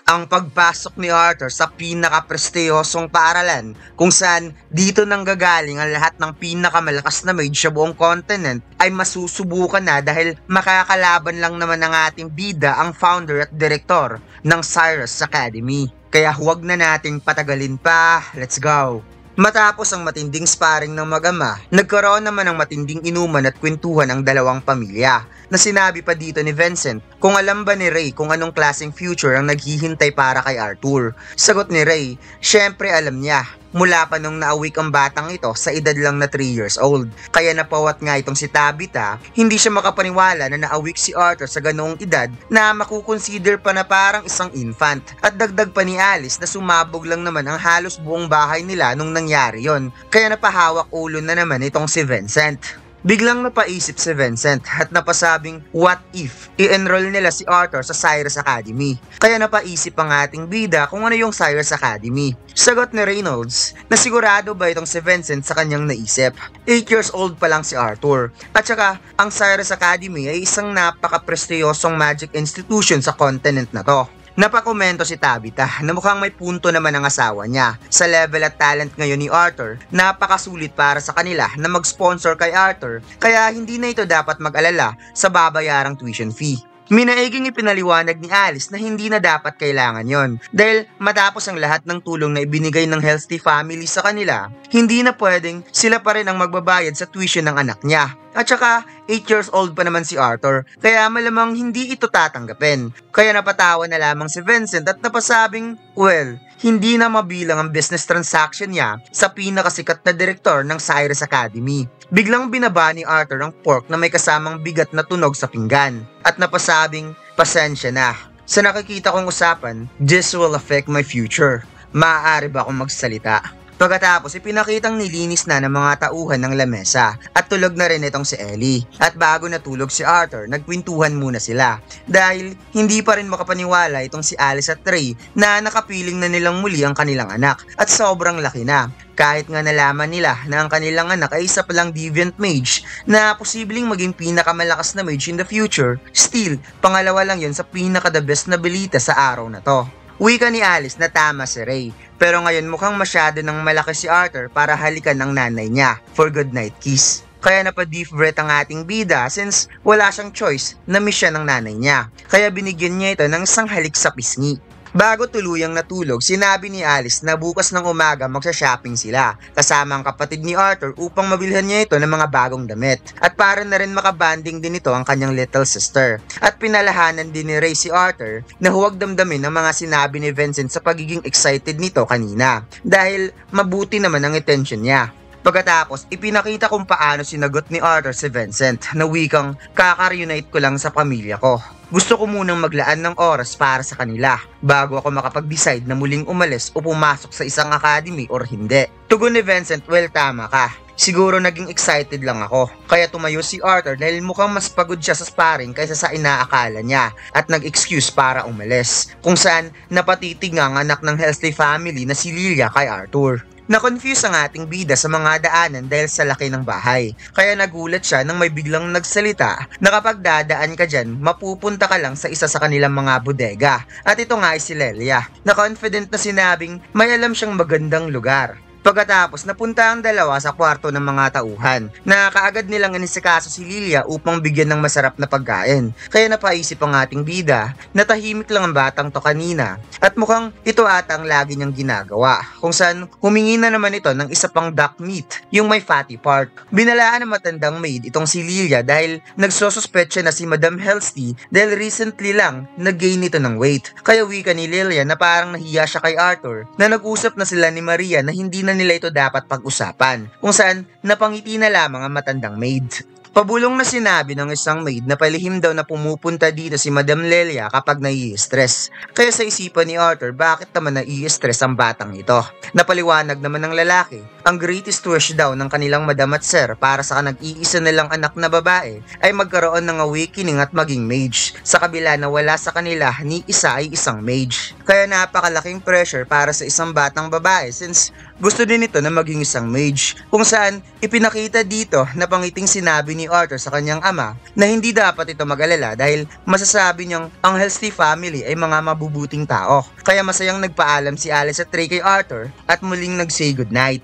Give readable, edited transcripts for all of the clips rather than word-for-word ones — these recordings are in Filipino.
Ang pagpasok ni Arthur sa pinaka-prestiyosong paaralan kung saan dito nanggagaling ang lahat ng pinakamalakas na mage sa buong continent ay masusubukan na dahil makakalaban lang naman ng ating bida ang founder at direktor ng Cyrus Academy. Kaya huwag na nating patagalin pa, let's go! Matapos ang matinding sparring ng mag-ama, nagkaroon naman ng matinding inuman at kwentuhan ang dalawang pamilya na sinabi pa dito ni Vincent kung alam ba ni Ray kung anong klaseng future ang naghihintay para kay Arthur. Sagot ni Ray, syempre alam niya. Mula pa nung naawik ang batang ito sa edad lang na 3 years old. Kaya napawat nga itong si Tabitha, hindi siya makapaniwala na naawik si Arthur sa ganoong edad na makukonsider pa na parang isang infant. At dagdag pa ni Alice na sumabog lang naman ang halos buong bahay nila nung nangyari yon. Kaya napahawak ulo na naman itong si Vincent. Biglang napaisip si Vincent at napasabing what if i-enroll nila si Arthur sa Cyrus Academy. Kaya napaisip ang ating bida kung ano yung Cyrus Academy. Sagot ni Reynolds na sigurado ba itong si Vincent sa kanyang naisip. 8 years old pa lang si Arthur. At saka ang Cyrus Academy ay isang napaka-prestiyosong magic institution sa continent na to. Napakomento si Tabitha na mukhang may punto naman ang asawa niya. Sa level at talent ngayon ni Arthur, napakasulit para sa kanila na mag-sponsor kay Arthur kaya hindi na ito dapat mag-alala sa babayarang tuition fee. Minaiging ipinaliwanag ni Alice na hindi na dapat kailangan yon dahil matapos ang lahat ng tulong na ibinigay ng Healthy Family sa kanila, hindi na pwedeng sila pa rin ang magbabayad sa tuition ng anak niya. At saka 8 years old pa naman si Arthur kaya malamang hindi ito tatanggapin. Kaya napatawa na lamang si Vincent at napasabing, well, hindi na mabilang ang business transaction niya sa pinakasikat na direktor ng Cyrus Academy. Biglang binaba ni Arthur ang fork na may kasamang bigat na tunog sa pinggan at napasabing, pasensya na. Sa nakikita kong usapan, this will affect my future. Maaari ba akong magsalita? Pagkatapos, ipinakitang nilinis na ng mga tauhan ng lamesa at tulog na rin itong si Ellie. At bago natulog si Arthur, nagkwentuhan muna sila dahil hindi pa rin makapaniwala itong si Alice at Ray na nakapiling na nilang muli ang kanilang anak at sobrang laki na. Kahit nga nalaman nila na ang kanilang anak ay isa palang deviant mage na posibleng maging pinakamalakas na mage in the future, still, pangalawa lang yun sa pinaka-the best na balita sa araw na to. Wika ni Alice na tama si Ray, pero ngayon mukhang masyado nang malaki si Arthur para halikan ng nanay niya for good night kiss. Kaya napa-deep breath ang ating bida since wala siyang choice na miss siya ng nanay niya. Kaya binigyan niya ito ng isang halik sa pisngi. Bago tuluyang natulog, sinabi ni Alice na bukas ng umaga magsha-shopping sila kasama ang kapatid ni Arthur upang mabilhan niya ito ng mga bagong damit. At para na rin makabanding din ito ang kanyang little sister. At pinalahanan din ni Ray si Arthur na huwag damdamin ang mga sinabi ni Vincent sa pagiging excited nito kanina dahil mabuti naman ang attention niya. Pagkatapos, ipinakita kung paano sinagot ni Arthur si Vincent na wikang kaka-reunite ko lang sa pamilya ko. Gusto ko munang maglaan ng oras para sa kanila bago ako makapag-decide na muling umalis o pumasok sa isang academy or hindi. Tugon ni Vincent, well tama ka. Siguro naging excited lang ako. Kaya tumayo si Arthur dahil mukhang mas pagod siya sa sparring kaysa sa inaakala niya at nag-excuse para umalis. Kung saan napatitig nga ang anak ng Healthy Family na si Lilia kay Arthur. Na-confuse ang ating bida sa mga daanan dahil sa laki ng bahay. Kaya nagulat siya nang may biglang nagsalita na kapag dadaan ka dyan, mapupunta ka lang sa isa sa kanilang mga bodega. At ito nga ay si Lelia, na confident na sinabing may alam siyang magandang lugar. Pagkatapos, napunta ang dalawa sa kwarto ng mga tauhan na kaagad nilang inisikaso si Lilia upang bigyan ng masarap na pagkain. Kaya napaisip ang ating bida na tahimik lang ang batang to kanina at mukhang ito ata ang lagi niyang ginagawa kung saan humingi na naman ito ng isa pang duck meat, yung may fatty part. Binalaan ng matandang maid itong si Lilia dahil nagsosuspetsya na si Madam Healthy dahil recently lang nag-gain ito ng weight. Kaya wika ni Lilia na parang nahiya siya kay Arthur na nag-usap na sila ni Maria na hindi na nila ito dapat pag-usapan, kung saan napangiti na lamang ang matandang maid. Pabulong na sinabi ng isang maid na palihim daw na pumupunta dito si Madam Lelia kapag nai-stress. Kaya sa isipan ni Arthur bakit naman nai-stress ang batang ito. Napaliwanag naman ng lalaki, Ang greatest wish daw ng kanilang madam at sir para sa nag-iisa nilang anak na babae ay magkaroon ng awakening at maging mage, sa kabila na wala sa kanila ni isa ay isang mage. Kaya napakalaking pressure para sa isang batang babae since gusto din ito na maging isang mage, kung saan ipinakita dito na pangiting sinabi ni Arthur sa kanyang ama na hindi dapat ito mag-alala dahil masasabi niyang ang Healthy family ay mga mabubuting tao. Kaya masayang nagpaalam si Alice at Trey kay Arthur at muling nag-say goodnight.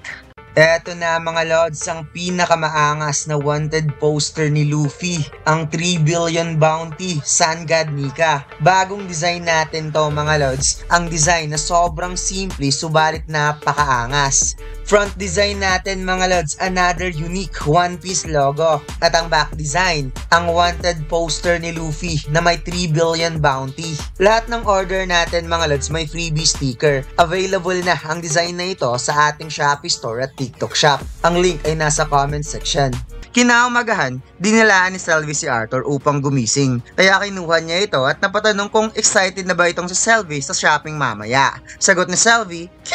Eto na mga lods, ang pinakamaangas na wanted poster ni Luffy, ang 3 billion bounty, Sun God Nika. Bagong design natin to mga lods, ang design na sobrang simple subalit napakaangas. Front design natin mga lods, another unique One Piece logo. At ang back design, ang wanted poster ni Luffy na may 3 billion bounty. Lahat ng order natin mga lods may freebie sticker. Available na ang design na ito sa ating Shopee store at TikTok shop. Ang link ay nasa comment section. Kinaumagahan, dinilaan ni Selvie si Arthur upang gumising. Kaya kinuha niya ito at napatanong kung excited na ba itong si Selvie sa shopping mamaya. Sagot ni Selvie, "Q!"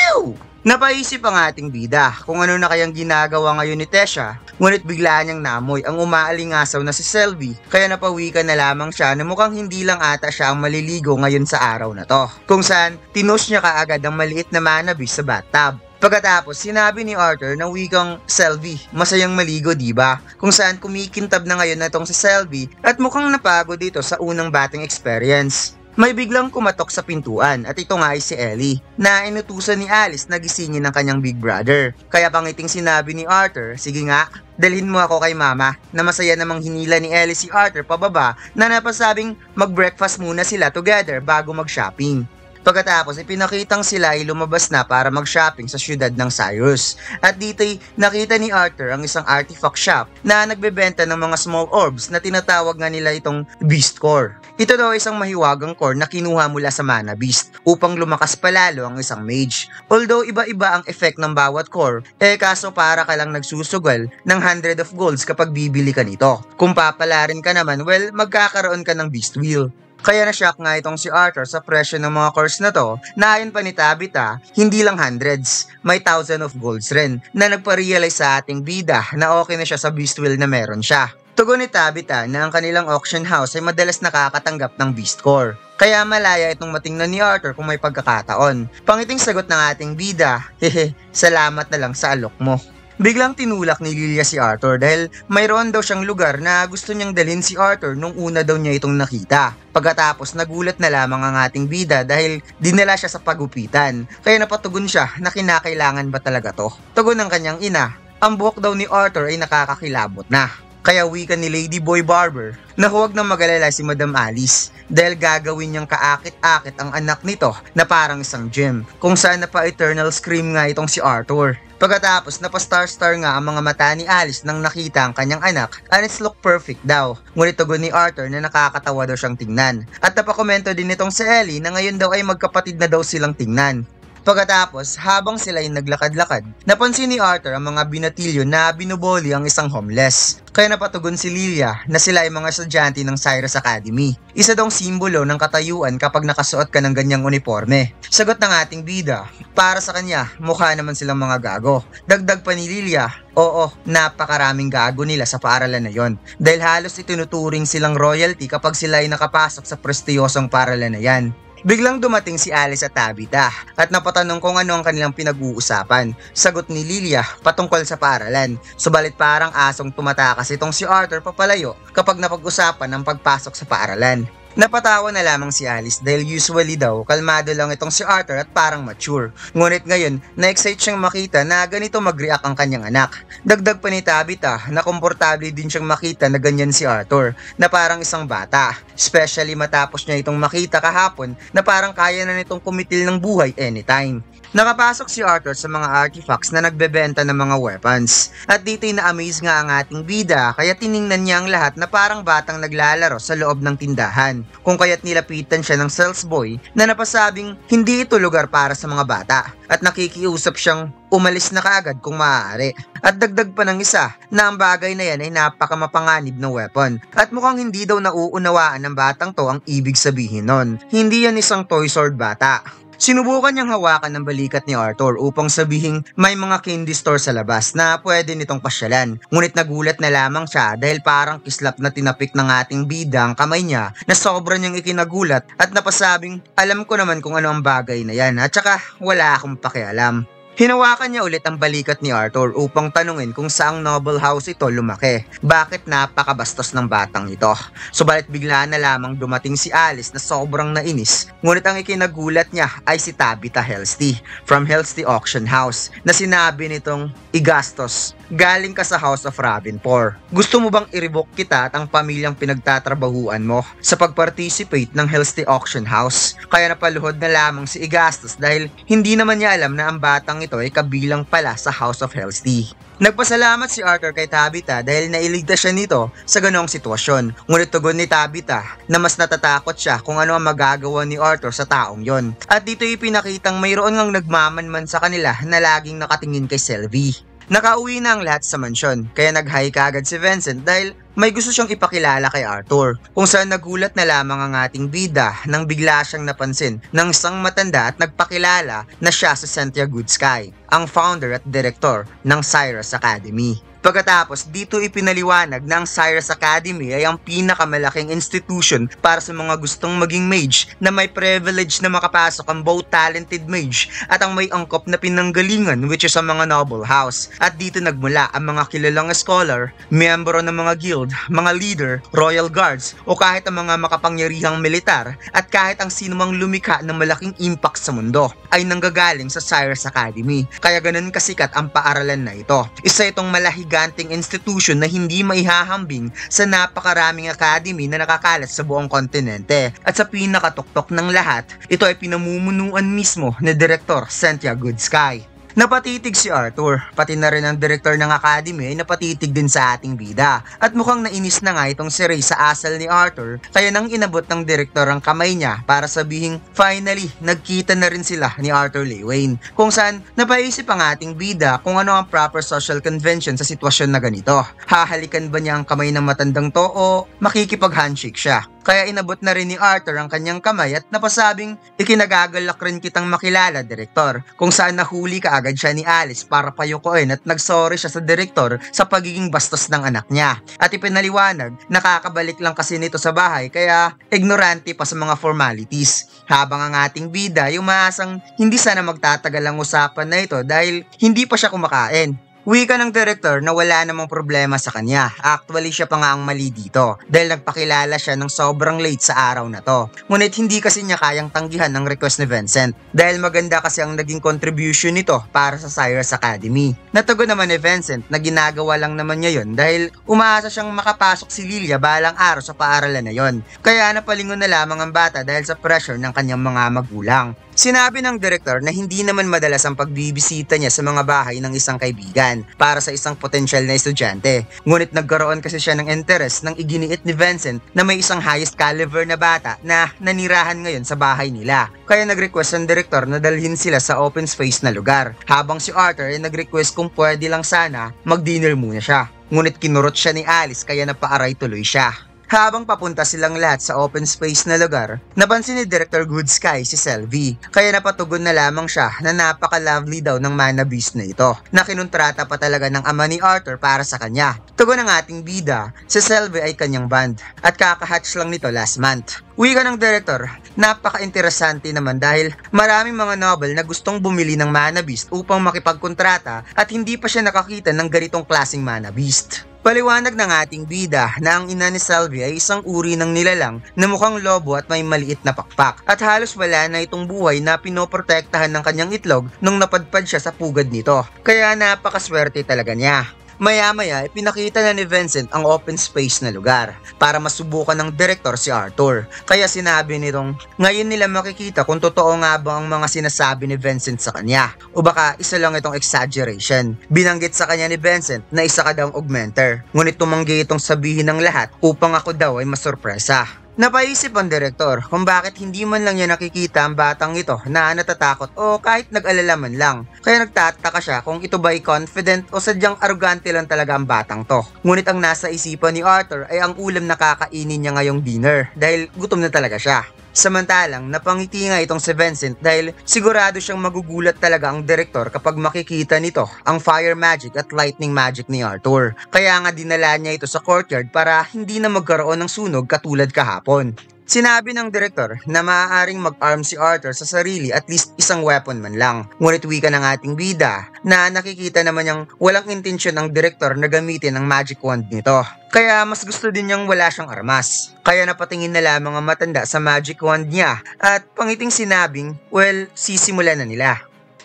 Napaisip ang ating bida kung ano na kayang ginagawa ngayon ni Tesha, ngunit bigla niyang namoy ang umaalingasaw na si Selvie, kaya napawikan na lamang siya na mukhang hindi lang ata siya ang maliligo ngayon sa araw na to, kung saan tinush niya kaagad ang maliit na manabis sa bathtub. Pagkatapos, sinabi ni Arthur na wikang, "Selvie, masayang maligo diba?" Kung saan kumikintab na ngayon na itong si Selvie at mukhang napagod dito sa unang batting experience. May biglang kumatok sa pintuan at ito nga ay si Ellie na inutusan ni Alice na gisingin ng kanyang big brother. Kaya pangiting sinabi ni Arthur, "Sige nga, dalhin mo ako kay mama," na masaya namang hinila ni Ellie si Arthur pababa na napasabing mag-breakfast muna sila together bago mag-shopping. Pagkatapos ipinakitang sila ay lumabas na para mag-shopping sa syudad ng Cyrus. At dito'y nakita ni Arthur ang isang artifact shop na nagbebenta ng mga small orbs na tinatawag nga nila itong Beast Core. Ito daw isang mahiwagang core na kinuha mula sa Mana Beast upang lumakas palalo ang isang mage. Although iba-iba ang effect ng bawat core, kaso para ka lang nagsusugal ng 100 of golds kapag bibili ka nito. Kung papalarin ka naman, well, magkakaroon ka ng Beast Wheel. Kaya na-shock nga itong si Arthur sa presyo ng mga cores na to, na ayon pa ni Tabitha, hindi lang hundreds, may 1,000 of golds rin, na nagpa-realize sa ating bida na okay na siya sa Beast Wheel na meron siya. Tugon ni Tabitha na ang kanilang auction house ay madalas nakakatanggap ng Beast Core. Kaya malaya itong matingnan ni Arthur kung may pagkakataon. Pangiting sagot ng ating bida, "Hehe, salamat na lang sa alok mo." Biglang tinulak ni Lilia si Arthur dahil mayroon daw siyang lugar na gusto niyang dalhin si Arthur nung una daw niya itong nakita. Pagkatapos nagulat na lamang ang ating bida dahil dinala siya sa pagupitan. Kaya napatugon siya na kinakailangan ba talaga to? Tugon ng kanyang ina, ang buhok daw ni Arthur ay nakakakilabot na. Kaya wika ni Lady Boy Barber na huwag nang mag-alala si Madam Alice dahil gagawin niyang kaakit-akit ang anak nito na parang isang gem, kung saan napa-eternal scream nga itong si Arthur. Pagkatapos napa-star-star nga ang mga mata ni Alice nang nakita ang kanyang anak and it's look perfect daw. Ngunit tugon ni Arthur na nakakatawa daw siyang tingnan. At napakomento din itong si Ellie na ngayon daw ay magkapatid na daw silang tingnan. Pagkatapos, habang sila ay naglakad-lakad, napansin ni Arthur ang mga binatilyo na binuboli ang isang homeless. Kaya napatugon si Lilia na sila ay mga estudyante ng Cyrus Academy. Isa dong simbolo ng katayuan kapag nakasuot ka ng ganyang uniforme. Sagot ng ating bida, para sa kanya, mukha naman silang mga gago. Dagdag pa ni Lilia, oo, napakaraming gago nila sa paaralan na yon. Dahil halos itinuturing silang royalty kapag sila ay nakapasok sa prestiyosong paaralan na yan. Biglang dumating si Alice at Tabitha at napatanong kung ano ang kanilang pinag-uusapan. Sagot ni Lilia patungkol sa paaralan, subalit parang asong tumatakas itong si Arthur papalayo kapag napag-usapan ang pagpasok sa paaralan. Napatawa na lamang si Alice dahil usually daw kalmado lang itong si Arthur at parang mature. Ngunit ngayon, na-excite siyang makita na ganito mag-react ang kanyang anak. Dagdag pa ni Tabitha na komportable din siyang makita na ganyan si Arthur, na parang isang bata. Especially matapos niya itong makita kahapon na parang kaya na nitong kumitil ng buhay anytime. Nakapasok si Arthur sa mga artifacts na nagbebenta ng mga weapons. At dito'y na-amaze nga ang ating bida kaya tiningnan niya ang lahat na parang batang naglalaro sa loob ng tindahan. Kung kaya't nilapitan siya ng sales boy na napasabing hindi ito lugar para sa mga bata. At nakikiusap siyang umalis na kaagad kung maaari. At dagdag pa ng isa na ang bagay na yan ay napakamapanganib na weapon. At mukhang hindi daw nauunawaan ng batang to ang ibig sabihin nun. Hindi yan isang toy sword bata. Sinubukan niyang hawakan ng balikat ni Arthur upang sabihing may mga candy store sa labas na pwede nitong pasyalan. Ngunit nagulat na lamang siya dahil parang kislap na tinapik ng ating bida ang kamay niya na sobra niyang ikinagulat at napasabing alam ko naman kung ano ang bagay na yan at saka wala akong pakialam. Hinawakan niya ulit ang balikat ni Arthur upang tanungin kung saang noble house ito lumaki. Bakit napakabastos ng batang ito? Subalit bigla na lamang dumating si Alice na sobrang nainis. Ngunit ang ikinagulat niya ay si Tabitha Helsty from Helsty Auction House na sinabi nitong, "Igastos, galing ka sa House of Ravenpur. Gusto mo bang i-revoke kita at ang pamilyang pinagtatrabahuan mo sa pag-participate ng Helsty Auction House?" Kaya napaluhod na lamang si Igastos dahil hindi naman niya alam na ang batang ito ay kabilang pala sa House of Helsty. Nagpasalamat si Arthur kay Tabitha dahil nailigtas siya nito sa ganong sitwasyon. Ngunit tugon ni Tabitha na mas natatakot siya kung ano ang magagawa ni Arthur sa taong yon. At dito ipinakitang mayroon ngang nagmamanman sa kanila na laging nakatingin kay Sylvie. Nakauwi na ang lahat sa mansyon, kaya nag-hi kaagad si Vincent dahil may gusto siyang ipakilala kay Arthur, kung saan nagulat na lamang ang ating bida nang bigla siyang napansin ng isang matanda at nagpakilala na siya si Cynthia Goodsky, ang founder at director ng Cyrus Academy. Pagkatapos, dito ipinaliwanag na ang Cyrus Academy ay ang pinakamalaking institution para sa mga gustong maging mage na may privilege na makapasok ang both talented mage at ang may angkop na pinanggalingan, which is ang mga noble house. At dito nagmula ang mga kilalang scholar, miyembro ng mga guild, mga leader, royal guards, o kahit ang mga makapangyarihang militar at kahit ang sinumang lumikha ng malaking impact sa mundo ay nanggagaling sa Cyrus Academy. Kaya ganun kasikat ang paaralan na ito. Isa itong malahiganting institution na hindi maihahambing sa napakaraming academy na nakakalat sa buong kontinente. At sa pinakatuktok ng lahat, ito ay pinamumunuan mismo ni Direktor Cynthia Goodsky. Napatitig si Arthur, pati na rin ang director ng academy ay napatitig din sa ating bida. At mukhang nainis na nga itong si Ray sa asal ni Arthur, kaya nang inabot ng direktor ang kamay niya para sabihing finally nagkita na rin sila ni Arthur Lewin. Kung saan napaisip ang ating bida kung ano ang proper social convention sa sitwasyon na ganito. Hahalikan ba niya ang kamay ng matandang to o makikipag-handshake siya? Kaya inabot na rin ni Arthur ang kanyang kamay at napasabing ikinagagalak rin kitang makilala, direktor, kung saan nahuli kaagad siya ni Alice para payukuin at nagsorry siya sa direktor sa pagiging bastos ng anak niya. At ipinaliwanag, nakakabalik lang kasi nito sa bahay kaya ignorante pa sa mga formalities. Habang ang ating bida yung umaasang hindi sana magtatagal ang usapan na ito dahil hindi pa siya kumakain. Wika ng director na wala namang problema sa kanya. Actually siya pa nga ang mali dito dahil nagpakilala siya ng sobrang late sa araw na to. Ngunit hindi kasi niya kayang tanggihan ang request ni Vincent dahil maganda kasi ang naging contribution nito para sa Cyrus Academy. Natugon naman ni Vincent na ginagawa lang naman niya yon dahil umaasa siyang makapasok si Lilia balang araw sa paaralan na yon. Kaya napalingon na lamang ang bata dahil sa pressure ng kanyang mga magulang. Sinabi ng direktor na hindi naman madalas ang pagbibisita niya sa mga bahay ng isang kaibigan para sa isang potensyal na estudyante. Ngunit nagkaroon kasi siya ng interest nang iginiit ni Vincent na may isang highest caliber na bata na nanirahan ngayon sa bahay nila. Kaya nag-request ang direktor na dalhin sila sa open space na lugar. Habang si Arthur ay nag-request kung pwede lang sana mag-dinner muna siya. Ngunit kinurot siya ni Alice kaya napaaray tuloy siya. Habang papunta silang lahat sa open space na lugar, napansin ni Director Goodsky si Sylvie. Kaya napatugon na lamang siya na napaka-lovely daw ng mana beast na ito, na kinontrata pa talaga ng ama ni Arthur para sa kanya. Tugon ng ating bida, si Sylvie ay kanyang band at kakahatch lang nito last month. Wika ng director, napaka-interesante naman dahil maraming mga novel na gustong bumili ng mana beast upang makipagkontrata at hindi pa siya nakakita ng ganitong klaseng mana beast. Paliwanag ng ating bida na ang ina ni Sylvie ay isang uri ng nilalang na mukhang lobo at may maliit na pakpak at halos wala na itong buhay na pinoprotektahan ng kanyang itlog nung napadpad siya sa pugad nito. Kaya napakaswerte talaga niya. Maya-maya, ipinakita na ni Vincent ang open space na lugar para masubukan ng direktor si Arthur. Kaya sinabi nitong, ngayon nila makikita kung totoo nga ba ang mga sinasabi ni Vincent sa kanya. O baka isa lang itong exaggeration. Binanggit sa kanya ni Vincent na isa ka daw augmenter. Ngunit tumanggi itong sabihin ng lahat upang ako daw ay masurpresa. Napaisip ang direktor kung bakit hindi man lang niya nakikita ang batang ito na natatakot o kahit nag-alala man lang. Kaya nagtataka siya kung ito ba ay confident o sadyang arugante lang talaga ang batang to. Ngunit ang nasa isipan ni Arthur ay ang ulam na kakainin niya ngayong dinner dahil gutom na talaga siya. Samantalang napangiti nga itong si Vincent dahil sigurado siyang magugulat talaga ang direktor kapag makikita nito ang fire magic at lightning magic ni Arthur. Kaya nga dinala niya ito sa courtyard para hindi na magkaroon ng sunog katulad kahapon. Sinabi ng direktor na maaaring mag-arm si Arthur sa sarili at least isang weapon man lang. Ngunit wika ng ating bida na nakikita naman niyang walang intensyon ng direktor na gamitin ang magic wand nito. Kaya mas gusto din niyang wala siyang armas. Kaya napatingin na lamang ang matanda sa magic wand niya at pangiting sinabing, well, sisimulan na nila.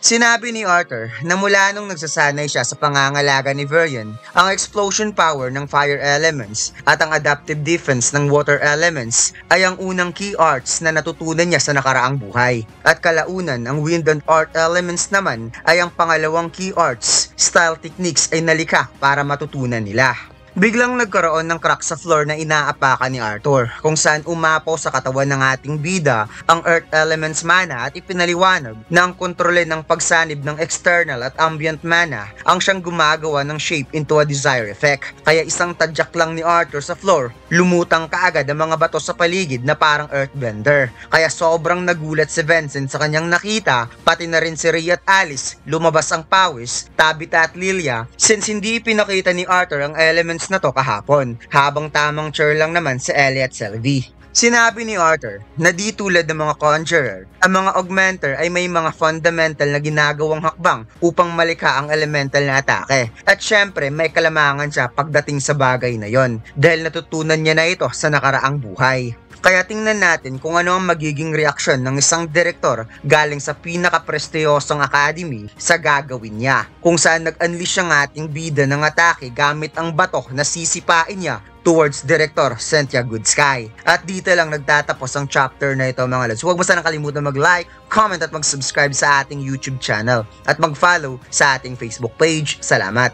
Sinabi ni Arthur na mula nung nagsasanay siya sa pangangalaga ni Varian, ang explosion power ng fire elements at ang adaptive defense ng water elements ay ang unang key arts na natutunan niya sa nakaraang buhay. At kalaunan, ang wind and earth elements naman ay ang pangalawang key arts, style techniques ay nalikha para matutunan nila. Biglang nagkaroon ng crack sa floor na inaapakan ni Arthur kung saan umapaw sa katawan ng ating bida ang Earth Elements mana at ipinaliwanag na ang kontrole ng pagsanib ng external at ambient mana ang siyang gumagawa ng shape into a desired effect. Kaya isang tadyak lang ni Arthur sa floor, lumutang kaagad ang mga bato sa paligid na parang earthbender. Kaya sobrang nagulat si Vincent sa kanyang nakita, pati na rin si Ray at Alice, lumabas ang pawis, Tabitha at Lilia since hindi pinakita ni Arthur ang elements na to kahapon, habang tamang chair lang naman si Ellie at Sylvie. Sinabi ni Arthur na di tulad ng mga conjurer, ang mga augmenter ay may mga fundamental na ginagawang hakbang upang malikha ang elemental na atake. At syempre may kalamangan siya pagdating sa bagay na yon dahil natutunan niya na ito sa nakaraang buhay. Kaya tingnan natin kung ano ang magiging reaksyon ng isang direktor galing sa pinaka-prestiyosong academy sa gagawin niya. Kung saan nag-unleash ang ating bida ng atake gamit ang bato na sisipain niya towards Director Cynthia Goodsky. At dito lang nagtatapos ang chapter na ito mga lods. Huwag mo sanang kalimutan mag-like, comment at mag-subscribe sa ating YouTube channel at mag-follow sa ating Facebook page. Salamat!